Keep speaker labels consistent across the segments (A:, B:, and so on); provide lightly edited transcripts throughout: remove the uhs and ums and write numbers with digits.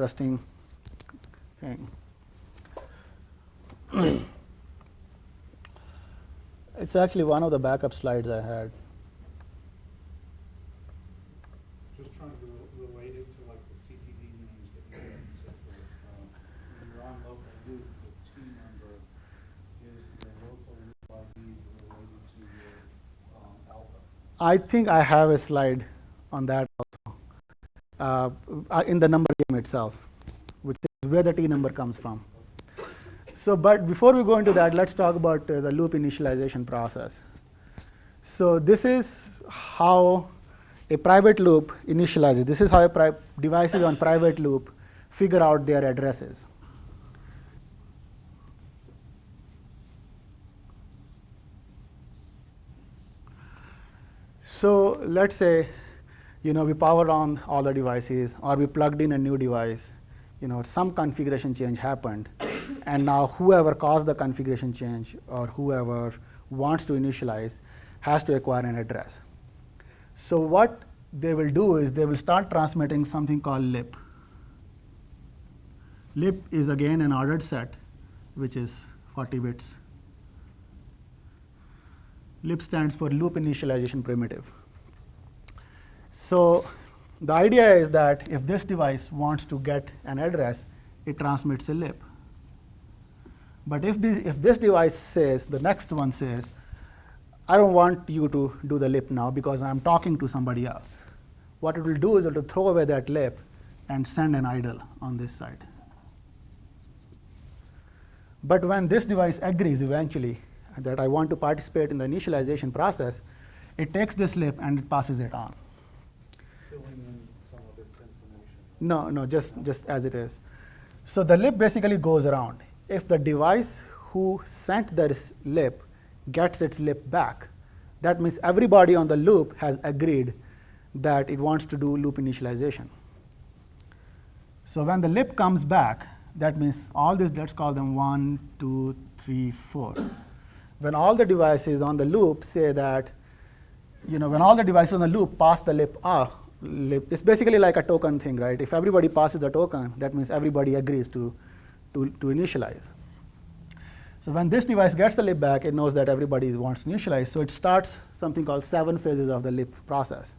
A: interesting thing. It's actually one of the backup slides I had.
B: Just trying to relate it to like the CTD names that you have and so forth. When you're on local loop, the T number is the local loop ID related to your alpha.
A: I think I have a slide on that also in the number game itself, which is where the T number comes from. So, but before we go into that, let's talk about the loop initialization process. So this is how a private loop initializes. This is how devices on private loop figure out their addresses. So let's say, we powered on all the devices, or we plugged in a new device. Some configuration change happened, and now whoever caused the configuration change or whoever wants to initialize has to acquire an address. So what they will do is they will start transmitting something called lip. Lip is again an ordered set, which is 40 bits. Lip stands for loop initialization primitive. So the idea is that if this device wants to get an address, it transmits a lip. But if this device says, the next one says, I don't want you to do the lip now because I'm talking to somebody else, what it will do is it will throw away that lip and send an idle on this side. But when this device agrees eventually that I want to participate in the initialization process, it takes this lip and it passes it on.
B: Filling in some of its information.
A: No, just as it is. So the lip basically goes around. If the device who sent this lip gets its lip back, that means everybody on the loop has agreed that it wants to do loop initialization. So when the lip comes back, that means all these, let's call them 1, 2, 3, 4. When all the devices on the loop say that, when all the devices on the loop pass the lip, it's basically like a token thing, right? If everybody passes the token, that means everybody agrees to initialize. So when this device gets the lip back, it knows that everybody wants to initialize. So it starts something called 7 phases of the lip process.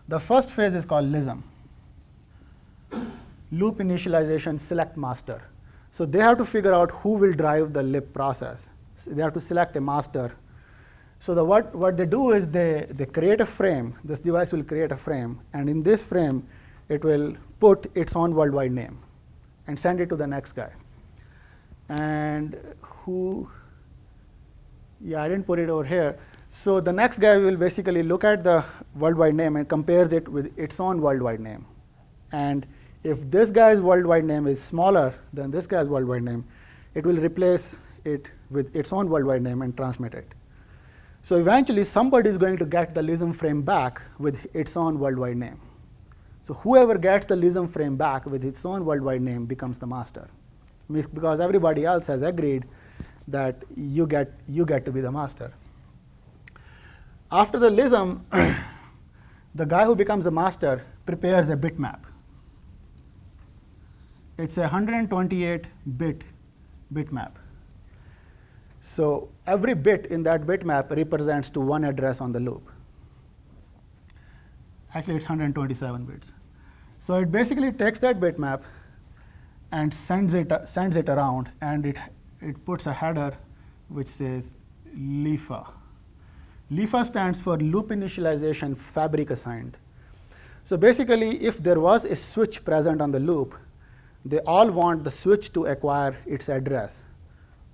A: The first phase is called LISM, loop initialization select master. So they have to figure out who will drive the lip process. So they have to select a master. So what they do is they create a frame. This device will create a frame, and in this frame, it will put its own worldwide name and send it to the next guy. And I didn't put it over here. So the next guy will basically look at the worldwide name and compares it with its own worldwide name. And if this guy's worldwide name is smaller than this guy's worldwide name, it will replace it with its own worldwide name and transmit it. So eventually, somebody is going to get the LISM frame back with its own worldwide name. So whoever gets the LISM frame back with its own worldwide name becomes the master, because everybody else has agreed that you get to be the master. After the LISM, the guy who becomes a master prepares a bitmap. It's a 128-bit bitmap. So every bit in that bitmap represents to one address on the loop. Actually, it's 127 bits. So it basically takes that bitmap and sends it around, and it puts a header which says LIFA. LIFA stands for loop initialization fabric assigned. So basically, if there was a switch present on the loop, they all want the switch to acquire its address,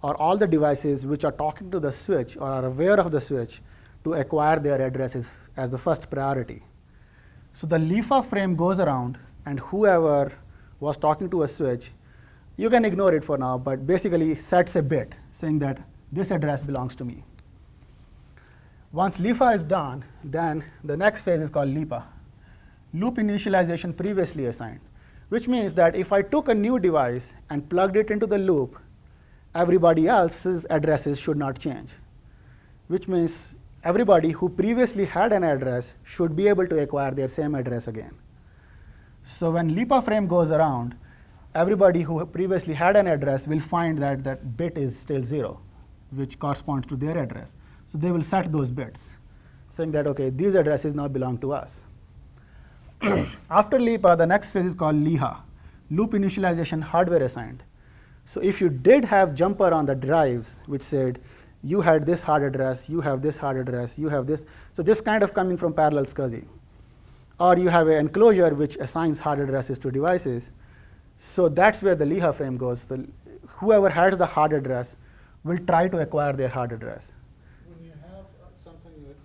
A: or all the devices which are talking to the switch or are aware of the switch to acquire their addresses as the first priority. So the LIFA frame goes around, and whoever was talking to a switch, you can ignore it for now, but basically sets a bit saying that this address belongs to me. Once LIFA is done, then the next phase is called LIPA, loop initialization previously assigned, which means that if I took a new device and plugged it into the loop, everybody else's addresses should not change, which means everybody who previously had an address should be able to acquire their same address again. So when LIPA frame goes around, everybody who previously had an address will find that that bit is still 0, which corresponds to their address. So they will set those bits, saying that, okay, these addresses now belong to us. After LIPA, the next phase is called LIHA, loop initialization hardware assigned. So if you did have jumper on the drives, which said, you had this hard address, you have this hard address, you have this. So this kind of coming from parallel SCSI. Or you have an enclosure which assigns hard addresses to devices. So that's where the LIHA frame goes. Whoever has the hard address will try to acquire their hard address.
B: When you have something that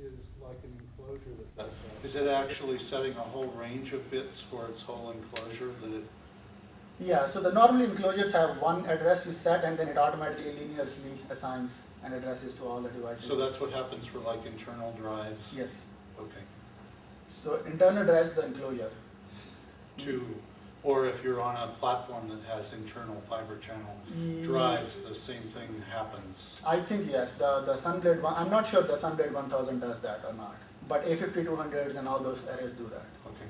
B: is like an enclosure that does that, is it actually setting a whole range of bits for its whole enclosure that it?
A: Yeah, so the normal enclosures have one address you set, and then it automatically linearly assigns an addresses to all the devices.
B: So that's what happens for like internal drives?
A: Yes.
B: Okay.
A: So internal drives the enclosure.
B: Or if you're on a platform that has internal fiber channel drives, the same thing happens.
A: I think yes, the Sunblade one, I'm not sure the Sunblade 1000 does that or not, but A5200s and all those arrays do that.
B: Okay.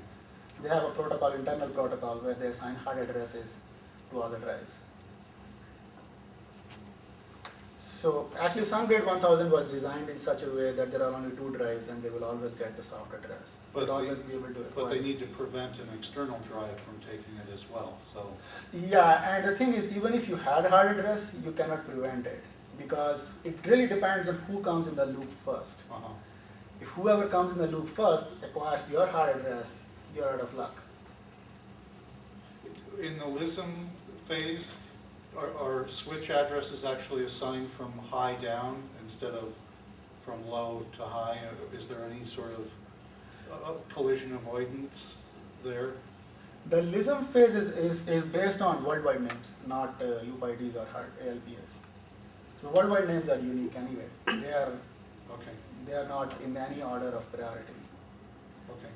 A: They have a protocol, internal protocol, where they assign hard addresses to all the drives. So actually Sunblade 1000 was designed in such a way that there are only 2 drives and they will always get the soft address.
B: But
A: They'll always be able to acquire.
B: But they need to prevent an external drive from taking it as well, so.
A: Yeah, and the thing is, even if you had a hard address, you cannot prevent it, because it really depends on who comes in the loop first. If whoever comes in the loop first acquires your hard address, you're out of luck.
B: In the LISM phase, are switch addresses actually assigned from high down instead of from low to high? Is there any sort of collision avoidance there?
A: The LISM phase is based on worldwide names, not loop IDs or hard ALPS. So worldwide names are unique anyway. They are not in any order of priority.
B: Okay.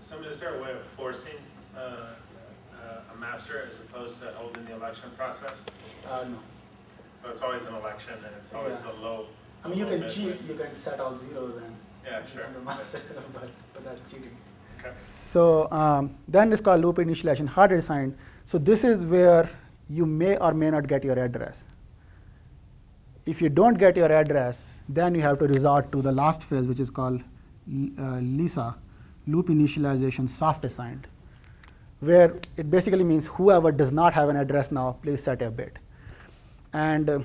C: So is there a way of forcing a master as opposed to holding the election process?
A: No.
C: So it's always an election and it's always the low.
A: I mean, you
C: low
A: can
C: bit
A: cheat,
C: width.
A: you can set all zeros and
C: Yeah, sure.
A: the master, but that's cheating.
C: Okay.
A: So then it's called loop initialization hard assigned. So this is where you may or may not get your address. If you don't get your address, then you have to resort to the last phase, which is called LISA, loop initialization soft assigned, where it basically means whoever does not have an address now, please set a bit. And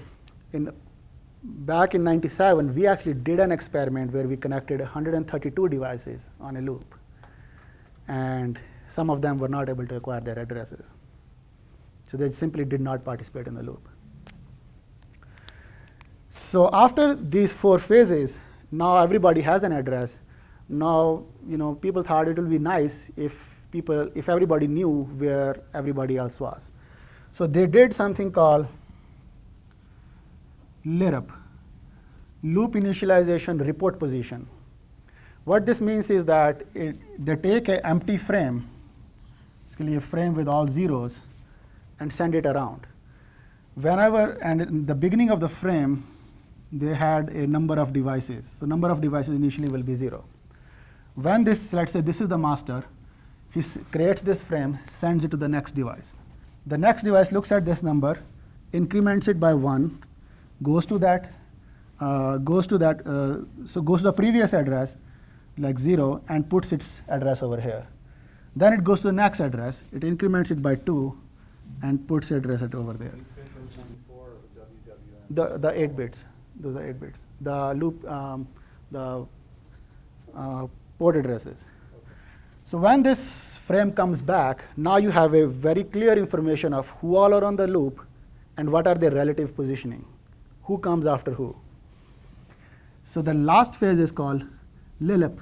A: back in '97, we actually did an experiment where we connected 132 devices on a loop, and some of them were not able to acquire their addresses. So they simply did not participate in the loop. So after these 4 phases, now everybody has an address. Now, people thought it would be nice if everybody knew where everybody else was. So they did something called LIRP, loop initialization report position. What this means is that they take an empty frame, basically a frame with all zeros, and send it around. And in the beginning of the frame, they had a number of devices. So number of devices initially will be 0. When this, let's say this is the master, he creates this frame, sends it to the next device. The next device looks at this number, increments it by 1, goes to the previous address, like 0, and puts its address over here. Then it goes to the next address, it increments it by 2, and puts the address over there. The 8 bits. Those are 8 bits. The loop, the port addresses. So when this frame comes back, now you have a very clear information of who all are on the loop and what are their relative positioning, who comes after who. So the last phase is called LILIP,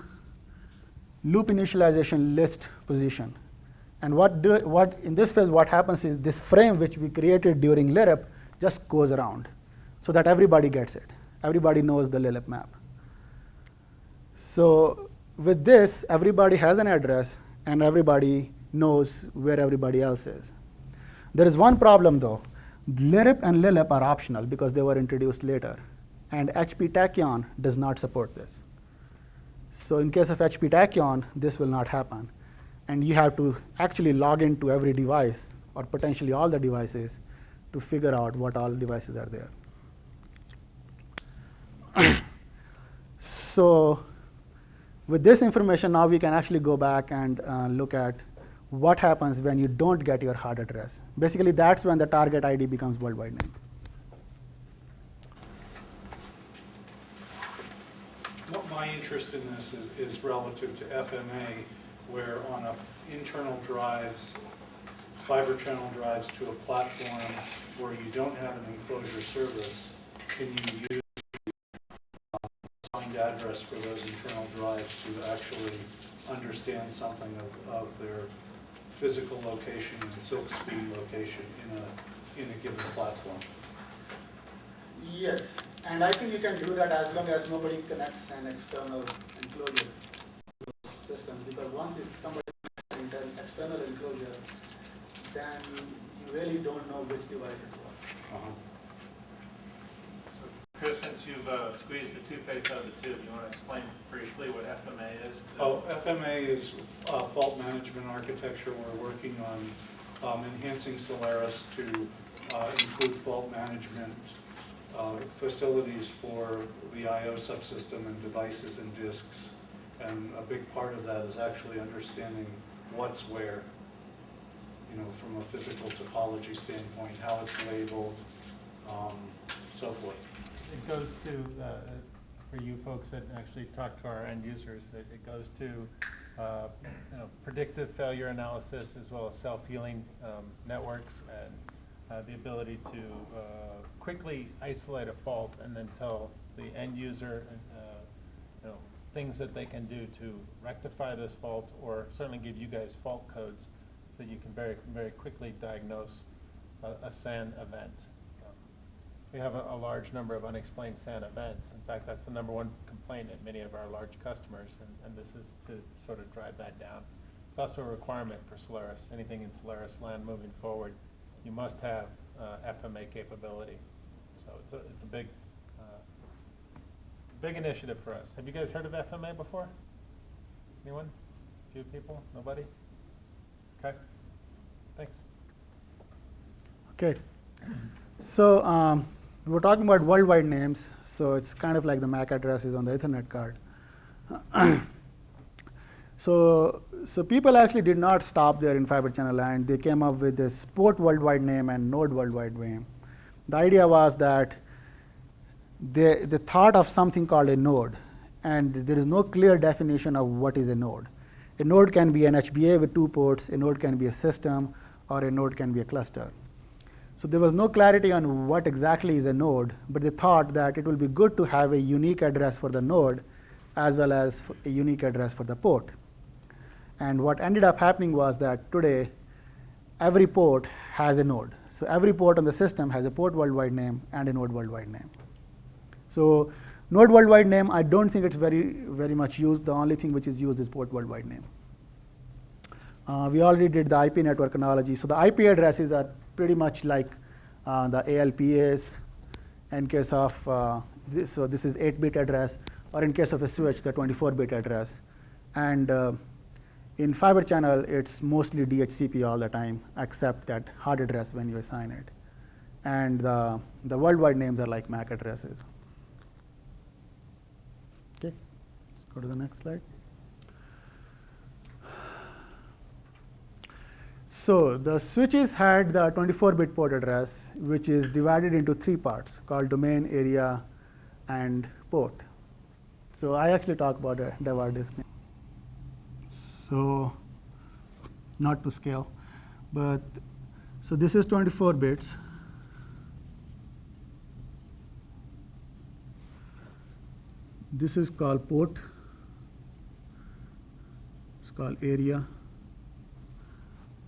A: loop initialization list position. And in this phase, what happens is this frame which we created during LIRIP just goes around so that everybody gets it. Everybody knows the LILIP map. So with this, everybody has an address, and everybody knows where everybody else is. There is one problem, though. LIRIP and LILIP are optional because they were introduced later. And HP Tachyon does not support this. So in case of HP Tachyon, this will not happen. and you have to actually log into every device or potentially all the devices to figure out what all devices are there. So with this information, now we can actually go back and look at what happens when you don't get your hard address. Basically, that's when the target ID becomes worldwide name.
B: My interest in this is relative to FMA, where on internal drives, fiber channel drives to a platform where you don't have an enclosure service, can you use assigned address for those internal drives to actually understand something of their physical location and silk speed location in a given platform?
A: Yes, and I think you can do that as long as nobody connects an external enclosure to the system, because once somebody connects an external enclosure, then you really don't know which device is what.
C: So, Chris, since you've squeezed the toothpaste out of the tube, you want to explain briefly what FMA is?
B: FMA is fault management architecture. We're working on enhancing Solaris to include fault management facilities for the I/O subsystem and devices and disks. And a big part of that is actually understanding what's where, from a physical topology standpoint, how it's labeled, so forth.
C: It goes to, for you folks that actually talk to our end users, it goes to predictive failure analysis as well as self-healing networks, and the ability to quickly isolate a fault and then tell the end user things that they can do to rectify this fault, or certainly give you guys fault codes so you can very, very quickly diagnose a SAN event. We have a large number of unexplained SAN events. In fact, that's the #1 complaint at many of our large customers, and this is to sort of drive that down. It's also a requirement for Solaris. Anything in Solaris land moving forward, you must have FMA capability. So it's a big initiative for us. Have you guys heard of FMA before? Anyone? A few people? Nobody? Okay. Thanks.
A: Okay. So we're talking about worldwide names. So it's kind of like the MAC addresses on the Ethernet card. So people actually did not stop there in Fiber Channel land. They came up with this port worldwide name and node worldwide name. The idea was that they thought of something called a node, and there is no clear definition of what is a node. A node can be an HBA with 2 ports, a node can be a system, or a node can be a cluster. So there was no clarity on what exactly is a node, but they thought that it will be good to have a unique address for the node as well as a unique address for the port. And what ended up happening was that today, every port has a node. So every port on the system has a port worldwide name and a node worldwide name. So node worldwide name, I don't think it's very, very much used. The only thing which is used is port worldwide name. We already did the IP network analogy. So the IP addresses are pretty much like the ALPAs. In case of this, so this is 8-bit address, or in case of a switch, the 24-bit address. And in Fiber Channel, it's mostly DHCP all the time, except that hard address when you assign it. And the worldwide names are like MAC addresses. Okay, let's go to the next slide. So the switches had the 24-bit port address, which is divided into 3 parts called domain, area, and port. So I actually talk about a DEVAR disk name. So not to scale, but so this is 24 bits. This is called port. It's called area.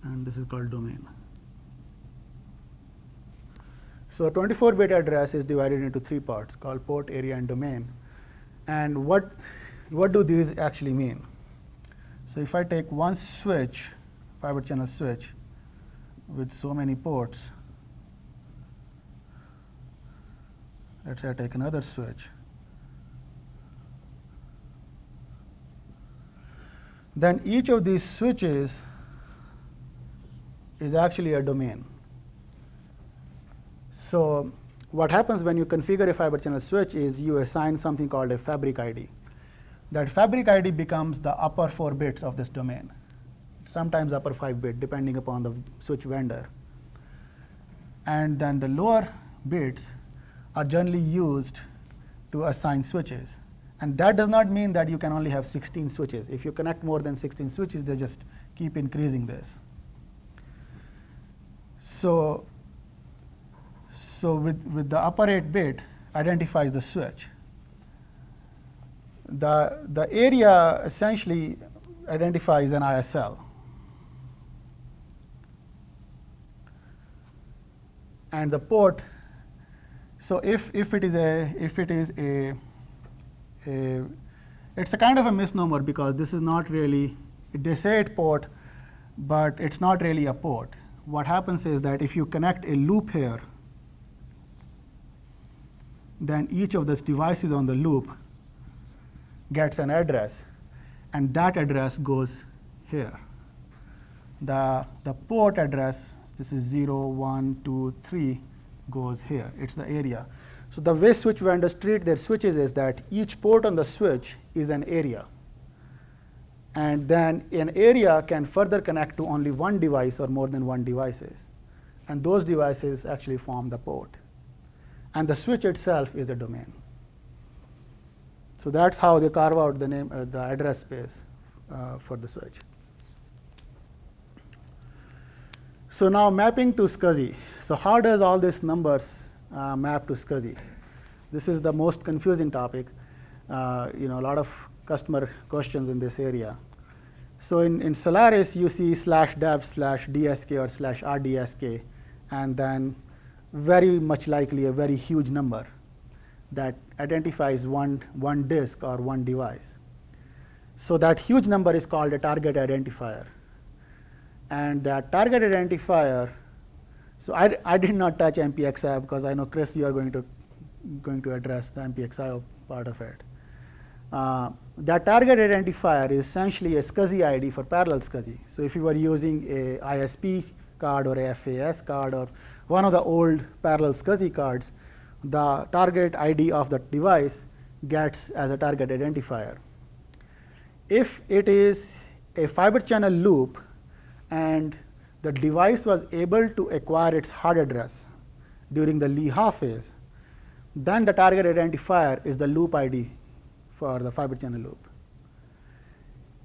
A: And this is called domain. So a 24-bit address is divided into 3 parts called port, area, and domain. And what do these actually mean? So if I take one switch, Fiber Channel switch, with so many ports, let's say I take another switch then each of these switches is actually a domain. So what happens when you configure a fiber channel switch is you assign something called a fabric ID. That fabric ID becomes the upper 4 bits of this domain, sometimes upper 5 bit, depending upon the switch vendor. And then the lower bits are generally used to assign switches. And that does not mean that you can only have 16 switches. If you connect more than 16 switches, they just keep increasing this. So with the upper 8 bit identifies the switch. The area essentially identifies an ISL. And the port, so if it is it's a kind of a misnomer because this is not really, they say it port, but it's not really a port. What happens is that if you connect a loop here, then each of those devices on the loop gets an address, and that address goes here. The port address, this is 0, 1, 2, 3, goes here. It's the area. So the way switch vendors treat their switches is that each port on the switch is an area. And then an area can further connect to only one device or more than one devices. And those devices actually form the port. And the switch itself is the domain. So that's how they carve out the name, the address space for the switch. So now mapping to SCSI. So how does all these numbers map to SCSI? This is the most confusing topic. A lot of customer questions in this area. So in Solaris, you see /dev/dsk or /rdsk, and then very much likely a very huge number that identifies one disk or one device. So that huge number is called a target identifier. And that target identifier, so I did not touch MPXIO because I know, Chris, you are going to address the MPXIO part of it. That target identifier is essentially a SCSI ID for parallel SCSI. So if you were using a ISP card or a FAS card or one of the old parallel SCSI cards, the target ID of the device gets as a target identifier. If it is a fiber channel loop and the device was able to acquire its hard address during the Lee-Ha phase, then the target identifier is the loop ID for the fiber channel loop.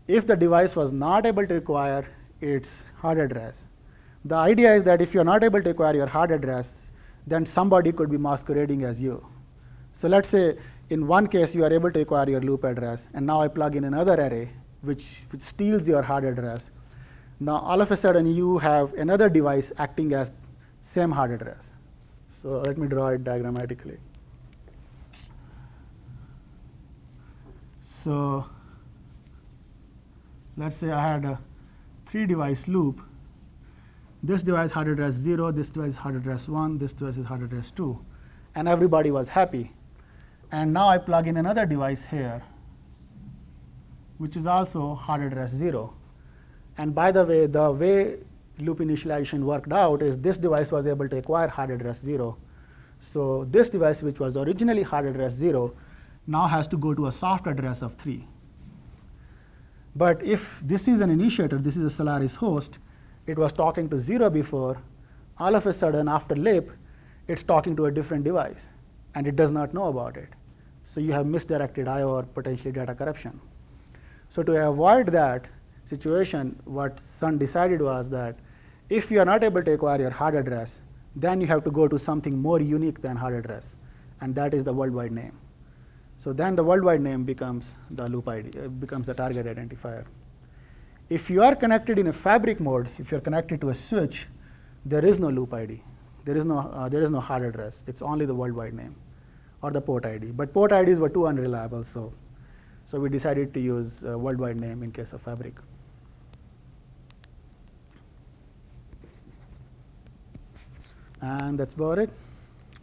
A: If the device was not able to acquire its hard address, the idea is that if you're not able to acquire your hard address, then somebody could be masquerading as you. So let's say in one case you are able to acquire your loop address, and now I plug in another array which steals your hard address. Now all of a sudden you have another device acting as same hard address. So let me draw it diagrammatically. So let's say I had a 3-device loop. This device hard address 0, this device hard address 1, this device is hard address 2. And everybody was happy. And now I plug in another device here, which is also hard address 0. And by the way loop initialization worked out is this device was able to acquire hard address 0. So this device, which was originally hard address 0, now has to go to a soft address of 3. But if this is an initiator, this is a Solaris host, it was talking to 0 before, all of a sudden after LIP, it's talking to a different device, and it does not know about it. So you have misdirected I/O or potentially data corruption. So to avoid that situation, what Sun decided was that if you are not able to acquire your hard address, then you have to go to something more unique than hard address, and that is the worldwide name. So then the worldwide name becomes the loop ID, becomes the target identifier. If you are connected in a fabric mode, if you're connected to a switch, there is no loop ID. There is no hard address. It's only the worldwide name or the port ID. But port IDs were too unreliable, so we decided to use worldwide name in case of fabric. And that's about it.